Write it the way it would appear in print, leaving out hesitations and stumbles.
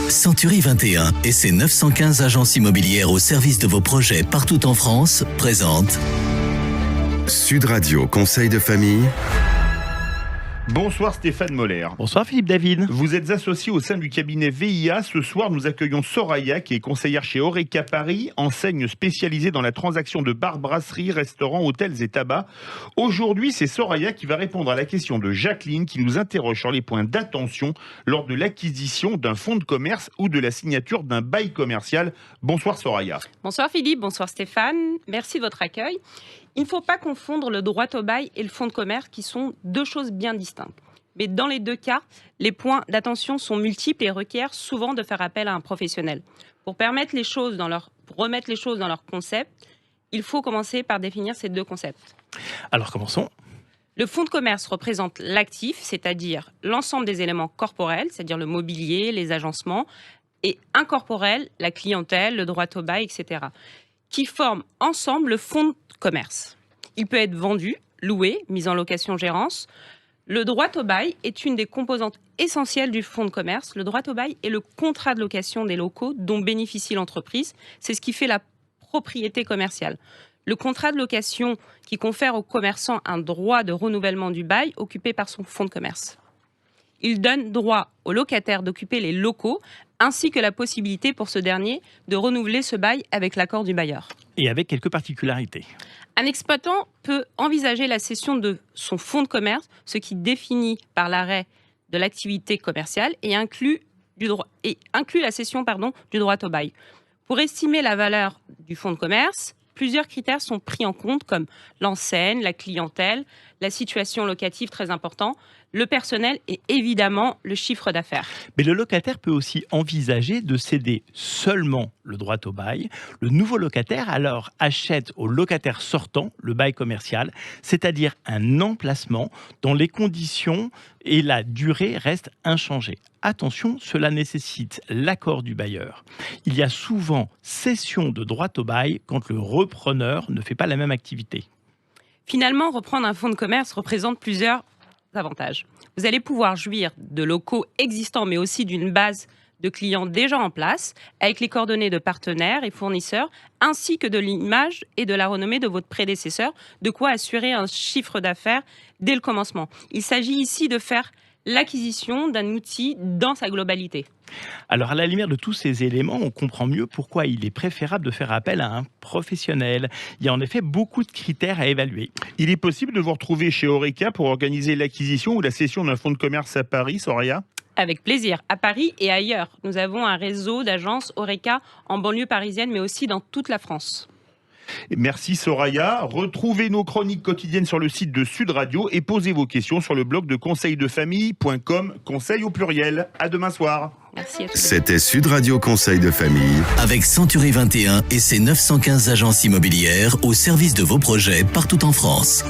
Century 21 et ses 915 agences immobilières au service de vos projets partout en France présentent Sud Radio Conseil de famille. Bonsoir Stéphane Moller. Bonsoir Philippe David. Vous êtes associé au sein du cabinet VIA. Ce soir, nous accueillons Soraya, qui est conseillère chez Horeca Paris, enseigne spécialisée dans la transaction de bars, brasseries, restaurants, hôtels et tabac. Aujourd'hui, c'est Soraya qui va répondre à la question de Jacqueline, qui nous interroge sur les points d'attention lors de l'acquisition d'un fonds de commerce ou de la signature d'un bail commercial. Bonsoir Soraya. Bonsoir Philippe, bonsoir Stéphane. Merci de votre accueil. Il ne faut pas confondre le droit au bail et le fonds de commerce, qui sont deux choses bien distinctes. Mais dans les deux cas, les points d'attention sont multiples et requièrent souvent de faire appel à un professionnel. Pour remettre les choses dans leur concept, il faut commencer par définir ces deux concepts. Alors commençons. Le fonds de commerce représente l'actif, c'est-à-dire l'ensemble des éléments corporels, c'est-à-dire le mobilier, les agencements, et incorporels, la clientèle, le droit au bail, etc., qui forment ensemble le fonds de commerce. Il peut être vendu, loué, mis en location-gérance. Le droit au bail est une des composantes essentielles du fonds de commerce. Le droit au bail est le contrat de location des locaux dont bénéficie l'entreprise. C'est ce qui fait la propriété commerciale. Le contrat de location qui confère au commerçant un droit de renouvellement du bail occupé par son fonds de commerce. Il donne droit au locataire d'occuper les locaux, ainsi que la possibilité pour ce dernier de renouveler ce bail avec l'accord du bailleur. Et avec quelques particularités. Un exploitant peut envisager la cession de son fonds de commerce, ce qui définit par l'arrêt de l'activité commerciale et inclut la cession du droit au bail. Pour estimer la valeur du fonds de commerce, plusieurs critères sont pris en compte comme l'enseigne, la clientèle, la situation locative très important, le personnel et évidemment le chiffre d'affaires. Mais le locataire peut aussi envisager de céder seulement le droit au bail. Le nouveau locataire alors achète au locataire sortant le bail commercial, c'est-à-dire un emplacement dont les conditions et la durée restent inchangées. Attention, cela nécessite l'accord du bailleur. Il y a souvent cession de droit au bail quand le repreneur ne fait pas la même activité. Finalement, reprendre un fonds de commerce représente plusieurs avantages. Vous allez pouvoir jouir de locaux existants, mais aussi d'une base de clients déjà en place, avec les coordonnées de partenaires et fournisseurs, ainsi que de l'image et de la renommée de votre prédécesseur, de quoi assurer un chiffre d'affaires dès le commencement. Il s'agit ici de faire l'acquisition d'un outil dans sa globalité. Alors, à la lumière de tous ces éléments, on comprend mieux pourquoi il est préférable de faire appel à un professionnel. Il y a en effet beaucoup de critères à évaluer. Il est possible de vous retrouver chez Horeca pour organiser l'acquisition ou la cession d'un fonds de commerce à Paris, Soraya ? Avec plaisir, à Paris et ailleurs. Nous avons un réseau d'agences Horeca en banlieue parisienne, mais aussi dans toute la France. Merci Soraya. Retrouvez nos chroniques quotidiennes sur le site de Sud Radio et posez vos questions sur le blog de conseildefamille.com, conseil au pluriel. À demain soir. Merci à tous. C'était Sud Radio Conseil de famille. avec Century 21 et ses 915 agences immobilières au service de vos projets partout en France.